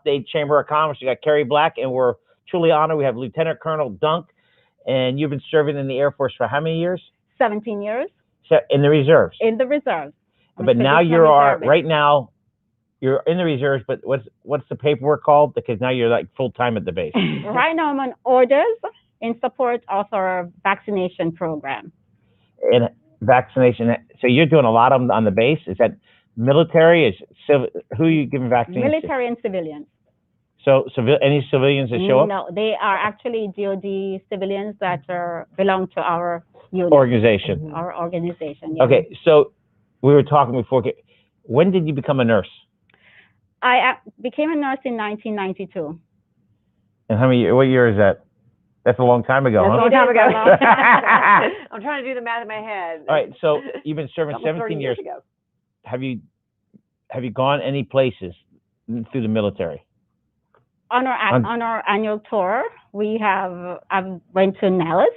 Dade Chamber of Commerce. We got Kerry Black, and we're truly honored. We have Lieutenant Colonel Dunk, and you've been serving in the Air Force for how many years? 17 years. So in the reserves. In the reserves. But now right now, you're in the reserves. But what's the paperwork called? Because now you're like full time at the base. Right now, I'm on orders in support of our vaccination program. And vaccination. So you're doing a lot of them on the base. Is that military? Is civil? Who are you giving vaccines Military and civilians. So any civilians that show up? No, they are actually DoD civilians that belong to our unit. Organization. Our organization. Yes. Okay, so we were talking before. When did you become a nurse? I became a nurse in 1992. And what year is that? That's a long time ago. That's huh? a long time ago. I'm trying to do the math in my head. All right, so you've been serving 17 years ago. Have you gone any places through the military? On our annual tour, I went to Nellis,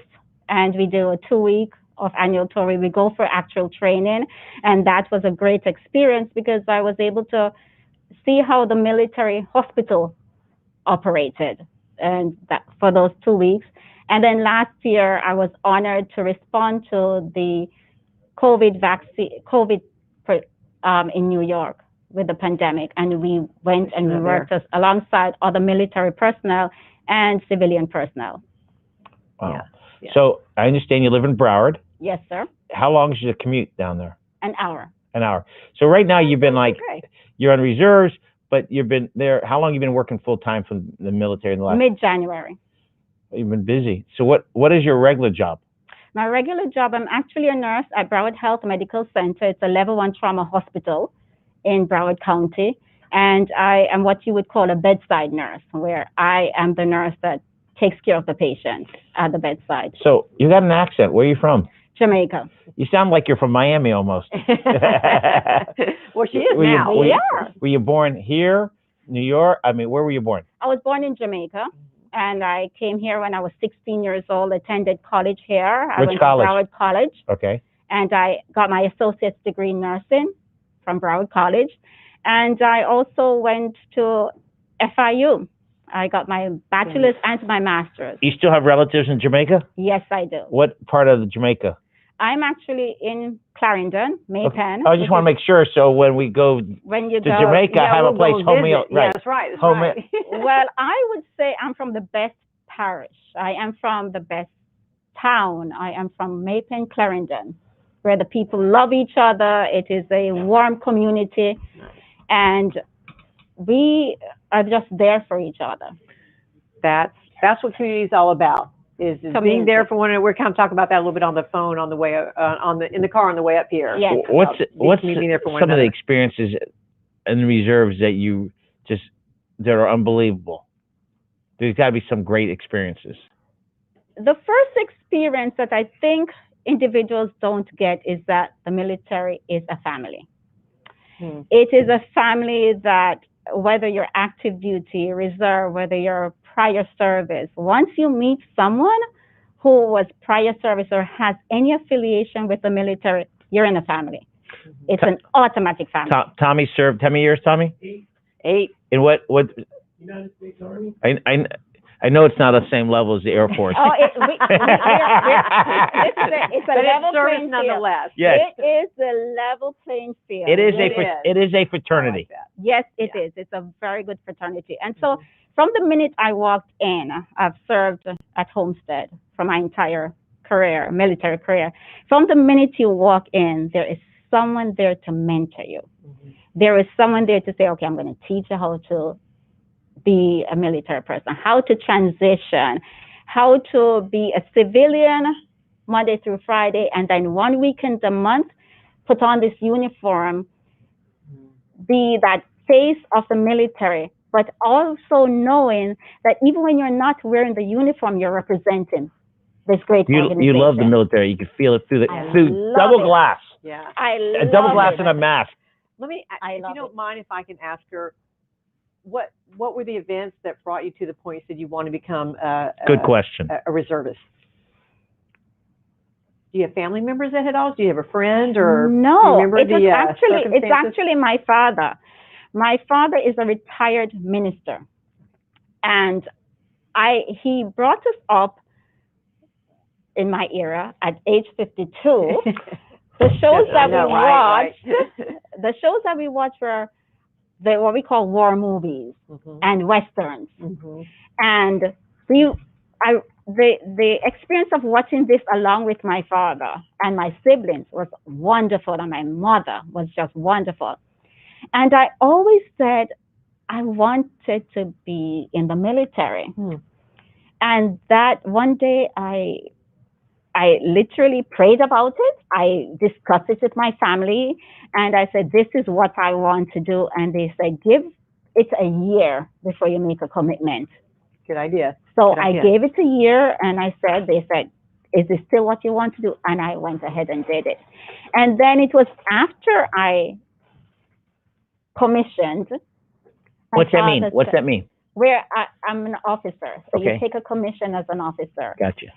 and we do a 2-week of annual tour where we go for actual training, and that was a great experience because I was able to see how the military hospital operated, and that for those 2 weeks. And then last year, I was honored to respond to the COVID in New York with the pandemic, and we went and we worked alongside other military personnel and civilian personnel. Wow. Yeah. So I understand you live in Broward. Yes, sir. How long is your commute down there? An hour. An hour. So right now you've been you're on reserves, but you've been there. How long have you been working full time for the military in the last? Mid-January. You've been busy. So what is your regular job? My regular job, I'm actually a nurse at Broward Health Medical Center. It's a level 1 trauma hospital in Broward County. And I am what you would call a bedside nurse, where I am the nurse that takes care of the patient at the bedside. So you got an accent. Where are you from? Jamaica. You sound like you're from Miami almost. Well, she is now. Were you born here, New York? I mean, where were you born? I was born in Jamaica, and I came here when I was 16 years old, attended college here. I went to Broward College. Okay. And I got my associate's degree in nursing from Broward College. And I also went to FIU. I got my bachelor's and my master's. You still have relatives in Jamaica? Yes, I do. What part of Jamaica? I'm actually in Clarendon, Maypen. Okay. I just want to make sure, so when we go to Jamaica, I have a place home. Yeah, that's right. That's right. Well, I would say I'm from the best parish. I am from the best town. I am from Maypen, Clarendon, where the people love each other. It is a warm community, and we are just there for each other. That's what community is all about. Is being there for one another. We're kind of talking about that a little bit on the phone on the way in the car on the way up here. Yes. What's some of the experiences in the reserves that are unbelievable? There's got to be some great experiences. The first experience that I think individuals don't get is that the military is a family. It is a family that, whether you're active duty, reserve, whether you're prior service, once you meet someone who was prior service or has any affiliation with the military, you're in a family. It's an automatic family. Tommy served how many years, Tommy? 8. In what? United States Army. I know it's not the same level as the Air Force. It's a level playing field. Nonetheless. Yes. It is a level playing field. It is a fraternity. Yes, it is. It's a very good fraternity. And so from the minute I walked in, I've served at Homestead for my entire career, military career. From the minute you walk in, there is someone there to mentor you. There is someone there to say, okay, I'm going to teach you how to be a military person, how to transition, how to be a civilian Monday through Friday, and then 1 weekend a month, put on this uniform, be that face of the military, but also knowing that even when you're not wearing the uniform, you're representing this great organization. You love the military. You can feel it through double glass. Yeah. A double glass and a mask. Let me, if you don't mind, if I can ask her, what were the events that brought you to the point you said you want to become good question, a reservist? Do you have family members that had all? Do you have a friend or no? do you remember it's actually my father. My father is a retired minister, and he brought us up in my era at age 52. The shows that we watched, the shows that we watched were what we call war movies and westerns, and the experience of watching this along with my father and my siblings was wonderful, and my mother was just wonderful. And I always said I wanted to be in the military. And that one day I literally prayed about it. I discussed it with my family, and I said, this is what I want to do. And they said, give it a year before you make a commitment. Good idea. So I gave it a year, and they said, is this still what you want to do? And I went ahead and did it. And then it was after I commissioned. What's that mean? What's that mean? Where I'm an officer. So okay. You take a commission as an officer. Gotcha.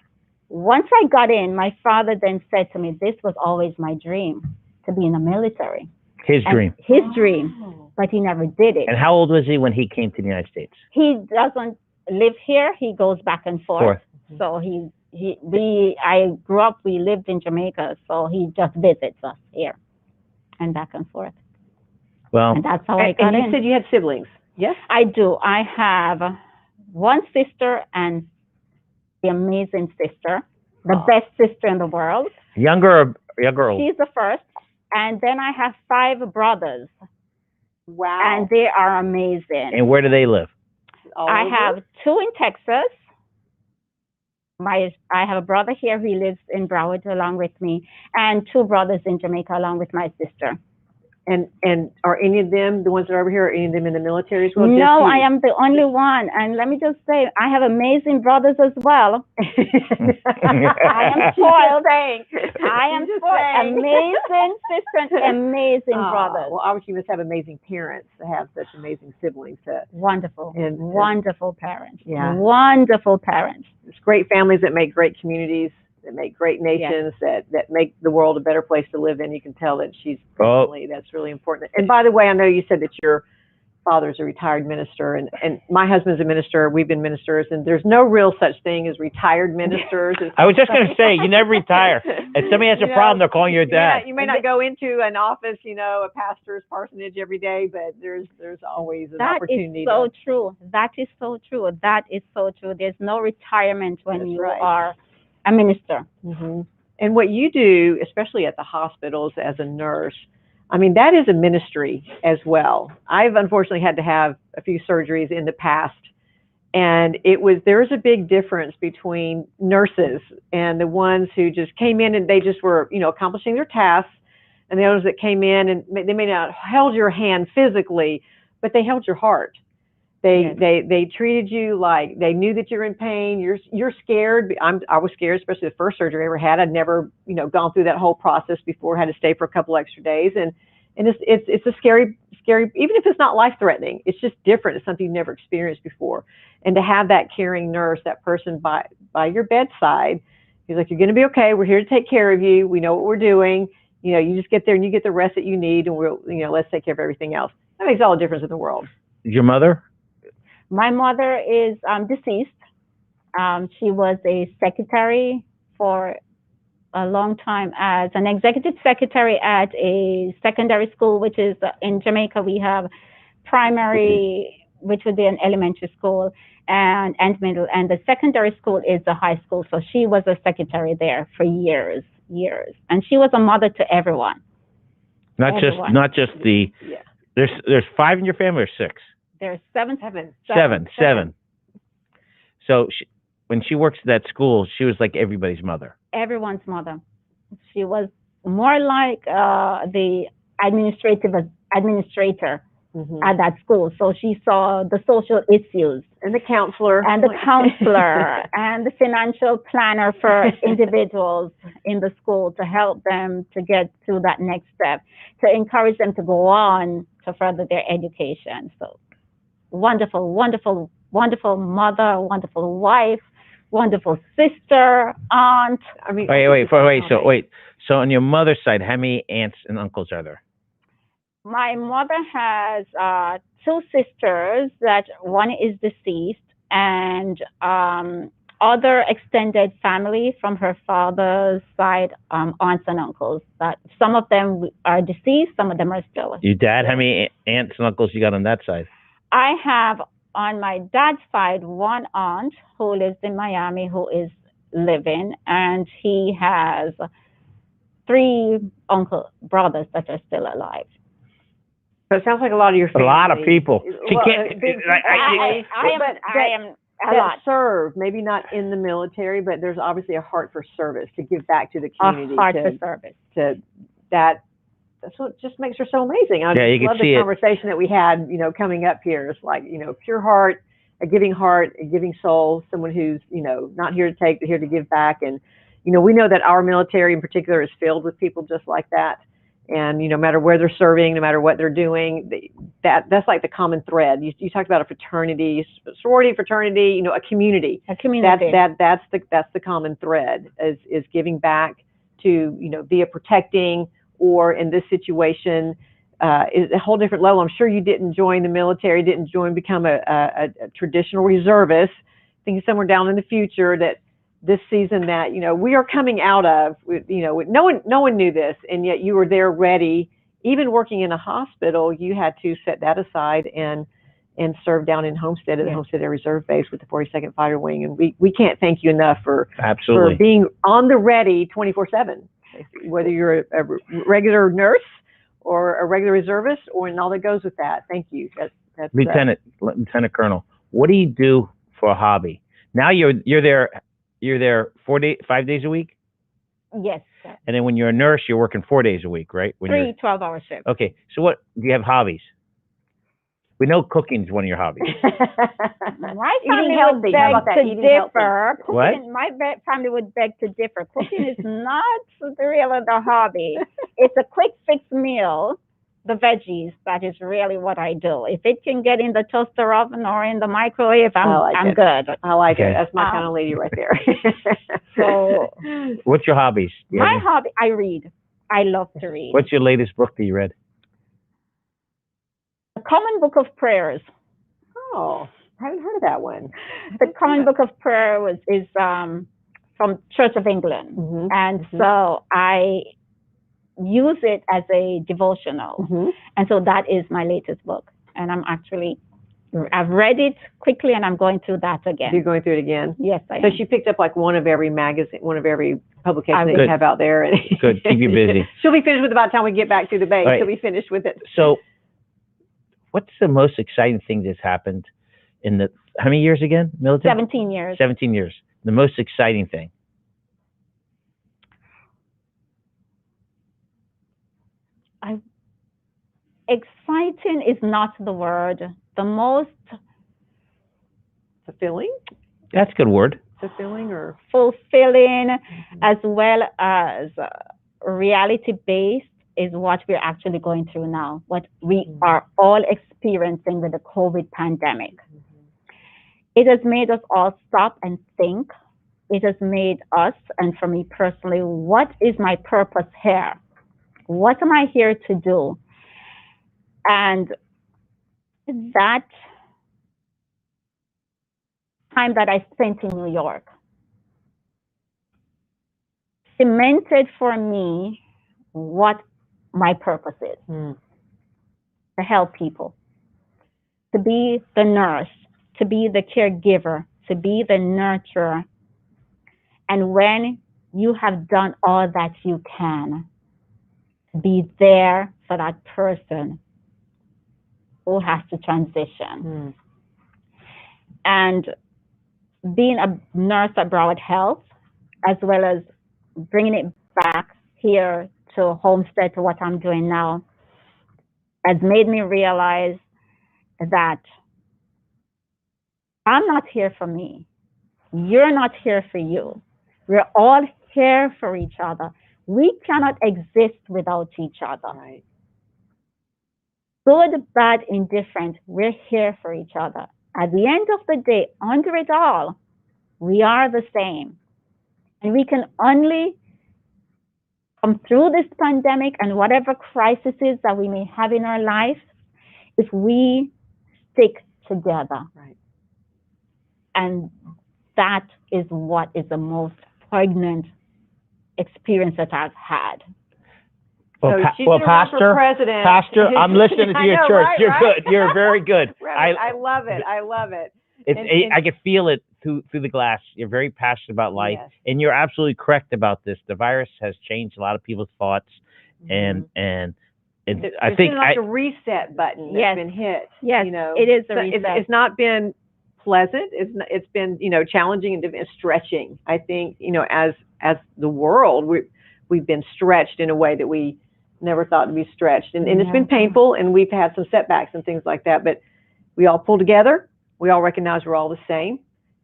Once I got in, my father then said to me, this was always my dream, to be in the military. His dream. His dream, but he never did it. And how old was he when he came to the United States? He doesn't live here. He goes back and forth. So I grew up, we lived in Jamaica, so he just visits us here and back and forth. Well, and that's how I got in. And you said you had siblings. Yes? I do. I have one sister, and the amazing sister, the best sister in the world. Younger or old? She's the first. And then I have 5 brothers. Wow. And they are amazing. And where do they live? I have 2 in Texas. I have a brother here who lives in Broward along with me, and 2 brothers in Jamaica along with my sister. And are any of them, the ones that are over here, are any of them in the military as well? No, I am the only one. And let me just say, I have amazing brothers as well. I am spoiled. I am spoiled. Amazing sister and amazing brothers. Well, obviously you must have amazing parents to have such amazing siblings. Wonderful. Wonderful parents. Yeah. Wonderful parents. There's great families that make great communities, that make great nations, that make the world a better place to live in. You can tell that she's personally, that's really important. And by the way, I know you said that your father's a retired minister, and my husband's a minister. We've been ministers, and there's no real such thing as retired ministers. I was just going to say, you never retire. If somebody has a problem, they're calling your dad. You may not go into an office, a pastor's parsonage every day, but there's always an opportunity. That is so true. That is so true. That is so true. There's no retirement when you are a minister. And what you do, especially at the hospitals as a nurse, I mean, that is a ministry as well. I've unfortunately had to have a few surgeries in the past, and there was a big difference between nurses and the ones who just came in and they just were, accomplishing their tasks, and the others that came in and they may not have held your hand physically, but they held your heart. They treated you like they knew that you're in pain. You're scared. I was scared, especially the first surgery I ever had. I'd never, gone through that whole process before. Had to stay for a couple extra days, and it's a scary. Even if it's not life threatening, it's just different. It's something you've never experienced before, and to have that caring nurse, that person by your bedside, he's like, you're going to be okay. We're here to take care of you. We know what we're doing. You just get there and you get the rest that you need, and we'll, let's take care of everything else. That makes all the difference in the world. Your mother? My mother is deceased. She was a secretary for a long time as an executive secretary at a secondary school, which is in Jamaica. We have primary, which would be an elementary school, and middle. And the secondary school is the high school. So she was a secretary there for years. And she was a mother to everyone. Not just the. Yeah. There's 5 in your family or 6? There's 7. Seven. So when she works at that school, she was like everybody's mother. Everyone's mother. She was more like the administrator at that school. So she saw the social issues. And the counselor. And the financial planner for individuals in the school to help them to get to that next step, to encourage them to go on to further their education. So wonderful mother, wonderful wife, wonderful sister, aunt. I mean, wait. So on your mother's side, how many aunts and uncles are there? My mother has two sisters that one is deceased, and other extended family from her father's side, aunts and uncles. That some of them are deceased, some of them are still. Your dad, how many aunts and uncles you got on that side? I have on my dad's side one aunt who lives in Miami who is living, and he has three uncle brothers that are still alive. So it sounds like a lot of your A family. lot of people. She Well, can't. big I am a that lot. serve, maybe not in the military, but there's obviously a heart for service to give back to the A community. heart for service. To that. That's what just makes her so amazing. I Yeah, you can love see the it. conversation that we had, coming up here. It's like, pure heart, a giving soul, someone who's, not here to take, but here to give back. And, we know that our military in particular is filled with people just like that. And, no matter where they're serving, no matter what they're doing, that's like the common thread. You talked about a fraternity, sorority, fraternity, a community. A community. That's the common thread is giving back to, via protecting, or in this situation, is a whole different level. I'm sure you didn't join the military, become a traditional reservist, thinking somewhere down in the future that this season that, we are coming out of, no one knew this, and yet you were there ready. Even working in a hospital, you had to set that aside and serve down in Homestead at the Homestead Air Reserve Base with the 42nd Fighter Wing. And we can't thank you enough for being on the ready 24/7. Whether you're a regular nurse or a regular reservist, and all that goes with that. Thank you. That's Lieutenant Colonel, what do you do for a hobby? Now you're there 5 days a week? Yes, sir. And then when you're a nurse, you're working 4 days a week, right? 12-hour shifts. Okay. So what do you have hobbies? We know cooking is one of your hobbies. My family would beg to differ. What? My family would beg to differ. Cooking is not really the hobby. It's a quick fix meal, the veggies. That is really what I do. If it can get in the toaster oven or in the microwave, I'm good. I like it. That's my kind of lady right there. So, what's your hobbies? My hobby, I read. I love to read. What's your latest book that you read? The Common Book of Prayers. Oh, I haven't heard of that one. The Common Book of Prayer is from Church of England. And so I use it as a devotional. And so that is my latest book. And I've read it quickly, and I'm going through that again. You're going through it again? Yes, I am. So she picked up like one of every magazine, one of every publication that you have out there. Good, keep you busy. She'll be finished with by the time we get back to the base. Right. She'll be finished with it. So what's the most exciting thing that's happened in how many years again, military? 17 years. 17 years. The most exciting thing. Exciting is not the word. The most fulfilling? That's a good word. Fulfilling or fulfilling, as well as reality-based, is what we're actually going through now, what we are all experiencing with the COVID pandemic. It has made us all stop and think. It has made us, and for me personally, what is my purpose here? What am I here to do? And that time that I spent in New York cemented for me what my purpose is. To help people, to be the nurse, to be the caregiver, to be the nurturer. And when you have done all that you can, be there for that person who has to transition. And being a nurse at Broward Health, as well as bringing it back here to Homestead, to what I'm doing now, has made me realize that I'm not here for me. You're not here for you. We're all here for each other. We cannot exist without each other. Right. Good, bad, indifferent, we're here for each other. At the end of the day, under it all, we are the same. And we can only come through this pandemic and whatever crises that we may have in our life, if we stick together. Right. And that is what is the most poignant experience that I've had. So she's gonna run for president. Pastor, I'm listening to your church. Right, You're right? good. You're very good. I love it. I love it. I can feel it through the glass. You're very passionate about life, Yes. and you're absolutely correct about this. The virus has changed a lot of people's thoughts, and I think like a reset button that's been hit. Yes, you know, it is a reset. It's not been pleasant. It's been challenging and stretching. I think as the world we've been stretched in a way that we never thought to be stretched, and it's been painful, and we've had some setbacks and things like that. But we all pull together. We all recognize we're all the same,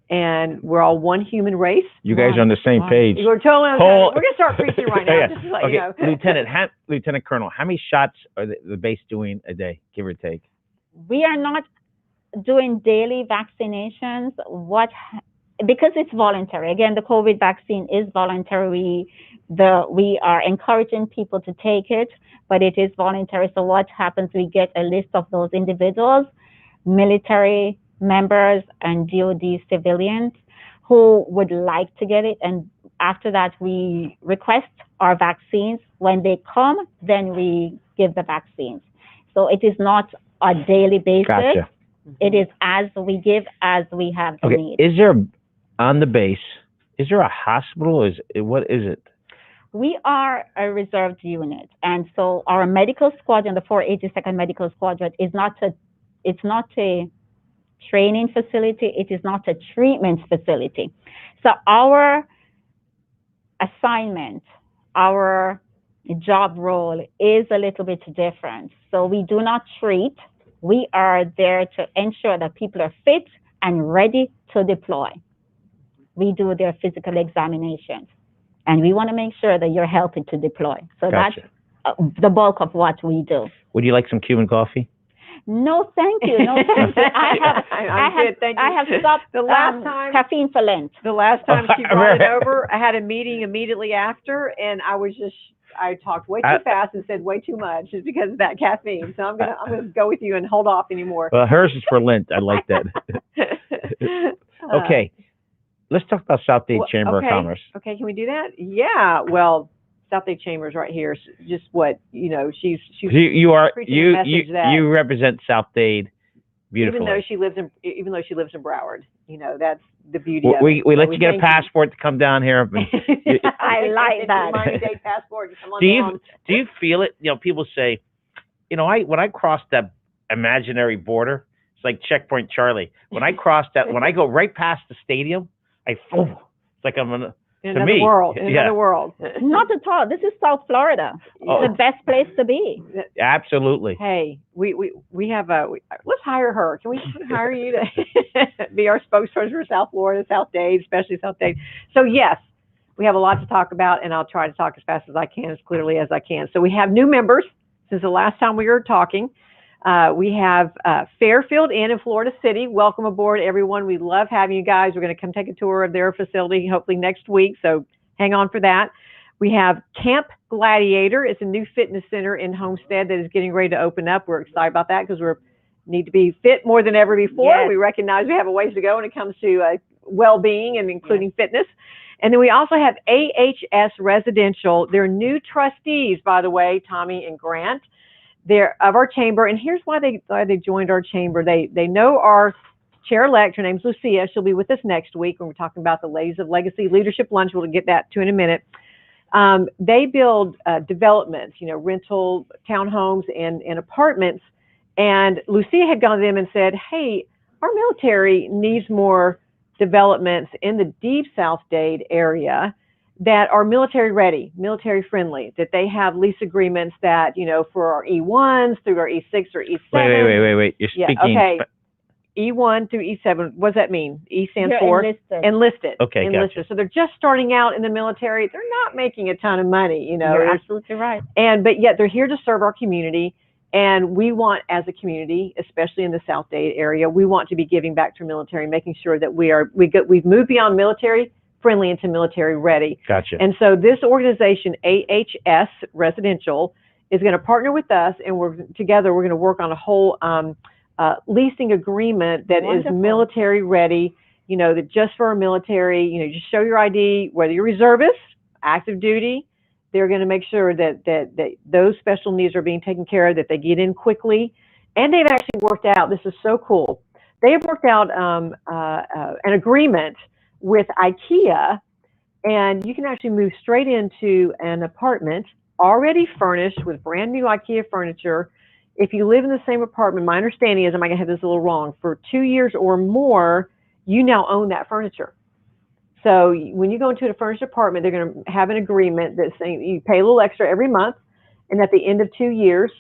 and we're all one human race. You guys are on the same page. We're totally on the same. We're gonna start preaching right now. Just to let you know. Lieutenant Colonel, how many shots are the base doing a day, give or take? We are not doing daily vaccinations. Because it's voluntary. Again, the COVID vaccine is voluntary. We are encouraging people to take it, but it is voluntary. So what happens? We get a list of those individuals, military members and DoD civilians who would like to get it, and after that we request our vaccines. When they come, then we give the vaccines. So it is not a daily basis. Gotcha. It is as we give, as we have the need. Is there on the base? Is there a hospital? What is it? We are a reserved unit, and so our medical squadron, the 482nd Medical Squadron, is not a training facility. It is not a treatment facility. So our assignment, our job role is a little bit different. So we do not treat. We are there to ensure that people are fit and ready to deploy. We do their physical examinations, and we want to make sure that you're healthy to deploy. So Gotcha. That's the bulk of what we do. Would you like some Cuban coffee? No, thank you. No, thank you. I have stopped the last time caffeine for Lent. The last time she brought it over, I had a meeting immediately after, and I talked way too fast and said way too much, just because of that caffeine. So I'm gonna go with you and hold off anymore. Well, hers is for Lent. I like that. Okay, let's talk about South Dade Chamber of Commerce. Okay, can we do that? Yeah. Well, South Dade Chamber's right here. Just what she's. You represent South Dade beautifully. Even though she lives in Broward, that's the beauty of it. We let you get a passport to come down here. I like that. Miami-Dade passport to come on down. Do you feel it? People say, when I cross that imaginary border, it's like Checkpoint Charlie. When I cross that, when I go right past the stadium, it's like I'm in another world. Not at all. This is South Florida. It's the best place to be. Absolutely. Hey, we have let's hire her. Can we hire you to be our spokesperson for South Florida, South Dade, especially South Dade? So yes, we have a lot to talk about, and I'll try to talk as fast as I can, as clearly as I can. So we have new members since the last time we were talking. We have Fairfield Inn in Florida City. Welcome aboard, everyone. We love having you guys. We're going to come take a tour of their facility hopefully next week, so hang on for that. We have Camp Gladiator. It's a new fitness center in Homestead that is getting ready to open up. We're excited about that because we need to be fit more than ever before. Yes. We recognize we have a ways to go when it comes to well-being and including fitness. And then we also have AHS Residential. They're new trustees, by the way, Tommy and Grant. They're of our chamber, and here's why they joined our chamber. They know our chair-elect. Her name's Lucia. She'll be with us next week when we're talking about the Ladies of Legacy Leadership Lunch. We'll get that to in a minute. They build developments, rental townhomes and apartments. And Lucia had gone to them and said, hey, our military needs more developments in the deep South Dade area that are military ready, military friendly, that they have lease agreements that, for our E1s through our E6 or E7. Wait. You're speaking. Okay. E1 through E7. What does that mean? E stands for? Enlisted. Okay, enlisted. Gotcha. So they're just starting out in the military. They're not making a ton of money, You're absolutely right. But yet they're here to serve our community. And we want, as a community, especially in the South Dade area, we want to be giving back to our military, making sure that we've moved beyond military friendly into military ready. Gotcha. And so this organization, AHS Residential, is going to partner with us, and we're going to work on a whole leasing agreement that is military ready, that just for our military, just show your ID, whether you're reservist, active duty. They're going to make sure that those special needs are being taken care of, that they get in quickly. And they've actually worked out, this is so cool, they have worked out an agreement with IKEA, and you can actually move straight into an apartment already furnished with brand new IKEA furniture. If you live in the same apartment, my understanding is, I might have this a little wrong, for 2 years or more, you now own that furniture. So when you go into a furnished apartment, they're going to have an agreement that's saying you pay a little extra every month, and at the end of 2 years,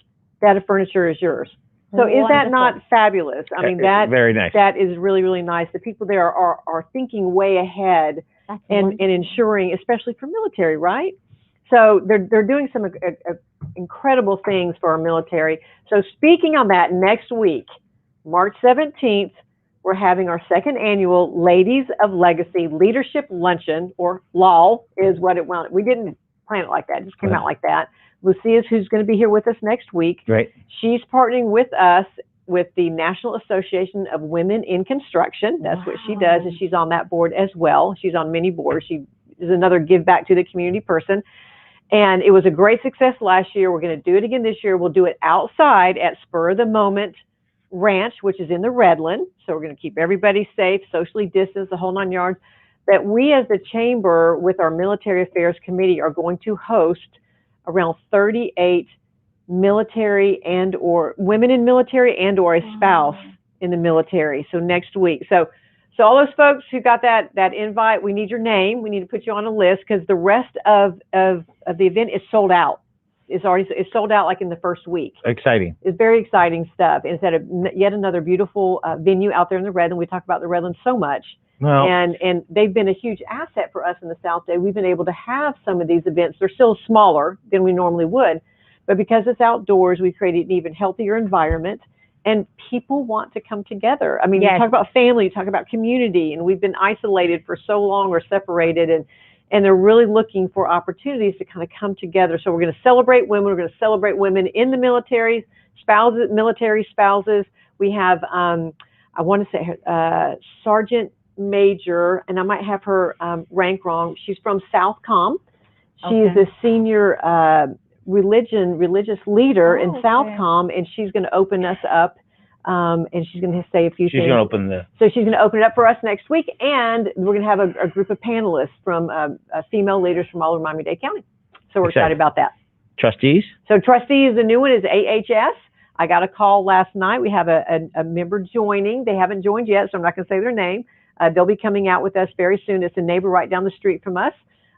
that furniture is yours. So is that not fabulous? I mean, that very nice. That is really, really nice. The people there are thinking way ahead and ensuring, especially for military, right? So they're doing some incredible things for our military. So speaking on that, next week, March 17th, we're having our second annual Ladies of Legacy Leadership Luncheon, or LOL is what it went. We didn't plan it like that. It just came out like that. Lucia's who's going to be here with us next week. Right. She's partnering with us with the National Association of Women in Construction. That's what she does, and she's on that board as well. She's on many boards. She is another give back to the community person. And it was a great success last year. We're going to do it again this year. We'll do it outside at Spur of the Moment Ranch, which is in the Redland. So we're going to keep everybody safe, socially distanced, the whole 9 yards. That we as the chamber with our military affairs committee are going to host around 38 military and or women in military and or a spouse in the military. So next week. So all those folks who got that invite, we need your name. We need to put you on a list, because the rest of the event is sold out. It's sold out like in the first week. Exciting. It's very exciting stuff. It's at yet another beautiful venue out there in the Redland. We talk about the Redland so much. Well, and they've been a huge asset for us in the South Dade. We've been able to have some of these events. They're still smaller than we normally would, but because it's outdoors, we created an even healthier environment, and people want to come together. I mean, you talk about family, you talk about community, and we've been isolated for so long or separated, and they're really looking for opportunities to kind of come together. So we're going to celebrate women. We're going to celebrate women in the military, spouses, military spouses. We have, I want to say, Sergeant Major, and I might have her rank wrong. She's from Southcom. She is a senior religious leader in Southcom, and she's going to open us up, and she's going to say a few things. She's going to open So she's going to open it up for us next week, and we're going to have a group of panelists from female leaders from all over Miami-Dade County. So we're excited about that. Trustees? So trustees, the new one is AHS. I got a call last night. We have a member joining. They haven't joined yet, so I'm not going to say their name. They'll be coming out with us very soon. It's a neighbor right down the street from us.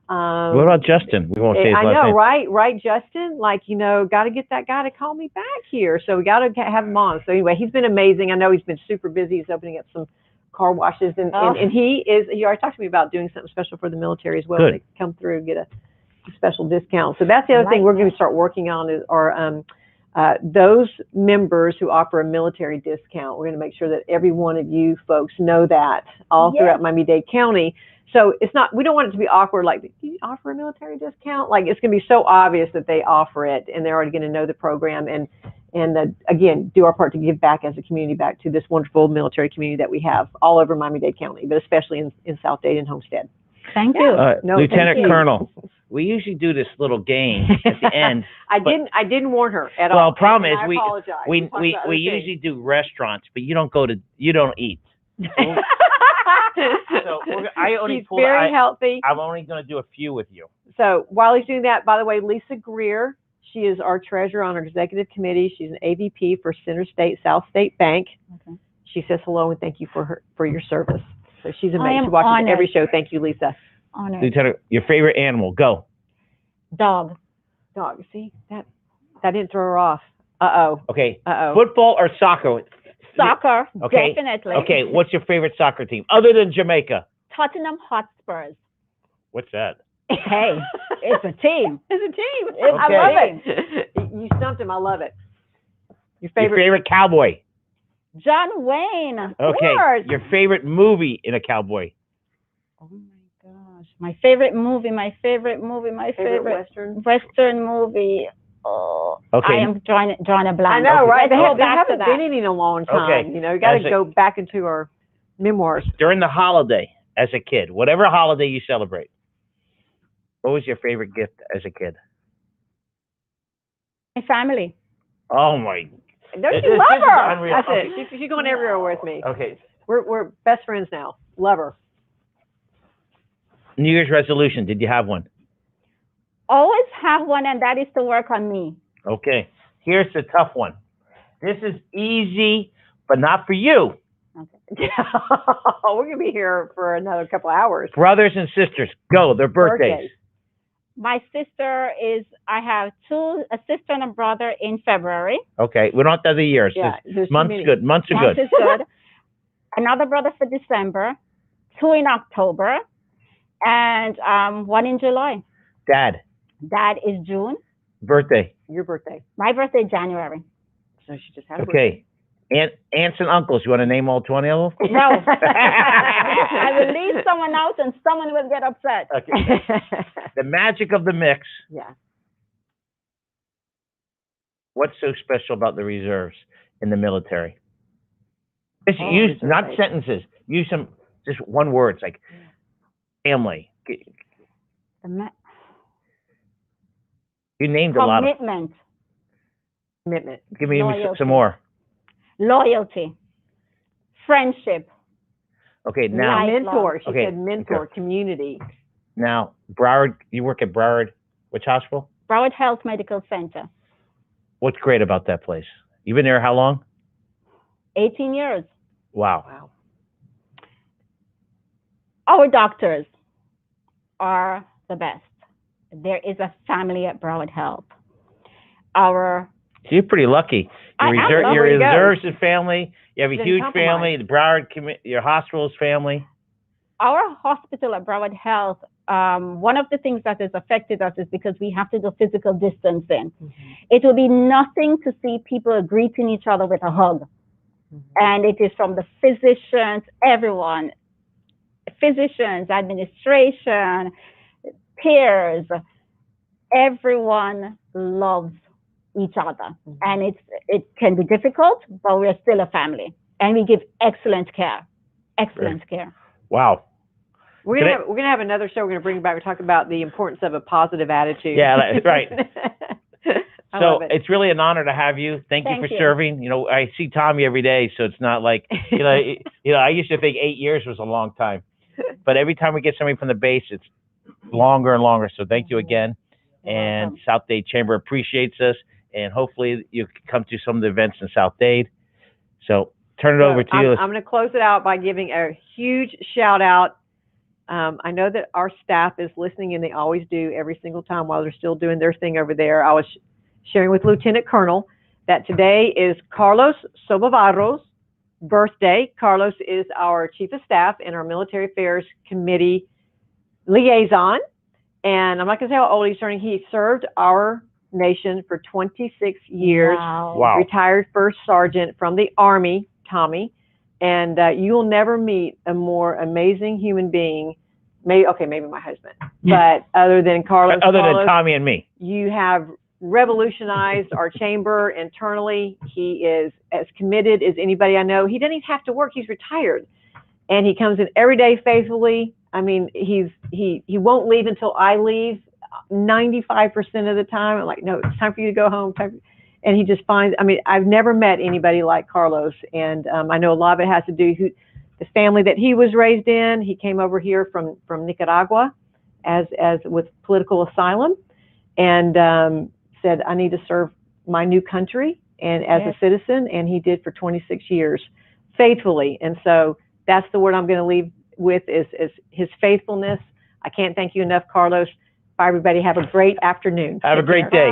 What about Justin? We won't say his last name. I know, right, Justin? Like, got to get that guy to call me back here. So we got to have him on. So anyway, he's been amazing. I know he's been super busy. He's opening up some car washes, and he already talked to me about doing something special for the military as well. Good. They come through and get a special discount. So that's the other thing we're going to start working on are those members who offer a military discount. We're going to make sure that every one of you folks know that all throughout Miami-Dade County. So it's not, we don't want it to be awkward, like, do you offer a military discount? Like, it's going to be so obvious that they offer it, and they're already going to know the program, and again, do our part to give back as a community back to this wonderful military community that we have all over Miami-Dade County, but especially in South Dade and Homestead. Thank you. Lieutenant Colonel, we usually do this little game at the end. I didn't warn her at all. Well, problem is we usually do restaurants, but you don't eat. So She's very healthy. I'm only going to do a few with you. So while he's doing that, by the way, Lisa Greer, she is our treasurer on our executive committee. She's an AVP for Center State South State Bank. Okay. She says hello and thank you for your service. So she's amazing. She watches every show. Thank you, Lisa. Honored. Lieutenant, your favorite animal? Go. Dog. See, that didn't throw her off. Uh-oh. Okay. Uh-oh. Football or soccer? Soccer, okay. Definitely. Okay, what's your favorite soccer team other than Jamaica? Tottenham Hotspurs. What's that? Hey, it's a team. It's a team. Okay. I love it. You stumped him. I love it. Your favorite cowboy? John Wayne. Okay. Your favorite movie in a cowboy? Oh my gosh. My favorite movie, my favorite movie, my Favorite favorite Western? movie. Oh, Okay. I am drawing a I blank. know, Okay. right? Let's There get back to haven't that. been any in a long time. Okay. You know, you got As to a- go back into our memoirs. During the holiday, as a kid, whatever holiday you celebrate, what was your favorite gift as a kid? My family. Oh my. Don't This you is love her? unreal. That's Okay. it. She's going everywhere with me. Okay. We're best friends now. Love her. New Year's resolution. Did you have one? Always have one, and that is to work on me. Okay. Here's the tough one. This is easy, but not for you. Okay. We're gonna be here for another couple hours. Brothers and sisters, go. Their birthdays. My sister I have a sister and a brother in February. Okay. We don't have to have the years. Yeah, Just there's too months many. good. Months are Month good. is good. Another brother for December, 2 in October, and 1 in July. Dad, That is June. birthday. Your birthday. My birthday, January. So she just had a birthday. Okay. Aunts and uncles. You want to name all 20 of them? No. I will leave someone out and someone will get upset. Okay. The magic of the mix. Yeah. What's so special about the reserves in the military? Just Oh, use reserve not base. sentences. Use some just one word. It's like family. You named a lot of. Commitment, Commitment. Give me Loyalty. some more. loyalty, friendship. Okay, now Life. Mentor. She Okay, said mentor, okay. community. now Broward. You work at Broward. Which hospital? Broward Health Medical Center. What's great about that place? You've been there how long? 18 years. Wow. Wow. Our doctors are the best. There is a family at Broward Health. So you're pretty lucky. I am Your lucky. Where'd you go? reserves and family. You have a Didn't huge compromise. family. The Broward, your hospital's family. Our hospital at Broward Health, one of the things that has affected us is because we have to do physical distancing. It will be nothing to see people greeting each other with a hug. And it is from the physicians, everyone, physicians, administration, peers, everyone loves each other. And it can be difficult, but we're still a family. And we give excellent care. Excellent care. Wow. We're gonna have another show. We're gonna bring you back. We're talking about the importance of a positive attitude. Yeah, right. I So love it. it's really an honor to have you. Thank you Thank for you. serving. You know, I see Tommy every day, so it's not like I used to think 8 years was a long time, but every time we get somebody from the base, it's longer and longer. So thank you again, and welcome. South Dade Chamber appreciates us, and hopefully you can come to some of the events in South Dade. So turn it over to you. I'm going to close it out by giving a huge shout out. I know that our staff is listening, and they always do every single time while they're still doing their thing over there. I was sharing with Lieutenant Colonel that today is Carlos Sobavarro's birthday. Carlos is our Chief of Staff and our Military Affairs Committee liaison. And I'm not going to say how old he's turning. He served our nation for 26 years. Wow. Retired first sergeant from the Army, Tommy. And you will never meet a more amazing human being. Maybe my husband. But other than Carlos, Other than Tommy and me. you have revolutionized our chamber internally. He is as committed as anybody I know. He doesn't even have to work. He's retired. And he comes in every day faithfully. I mean, he won't leave until I leave 95% of the time. I'm like, no, it's time for you to go home. And he just finds, I mean, I've never met anybody like Carlos. And I know a lot of it has to do with the family that he was raised in. He came over here from Nicaragua as with political asylum, and said, I need to serve my new country and as a citizen. And he did for 26 years faithfully. And so that's the word I'm going to leave with is his faithfulness. I can't thank you enough, Carlos. Bye, everybody. Have a great afternoon. Have a great day.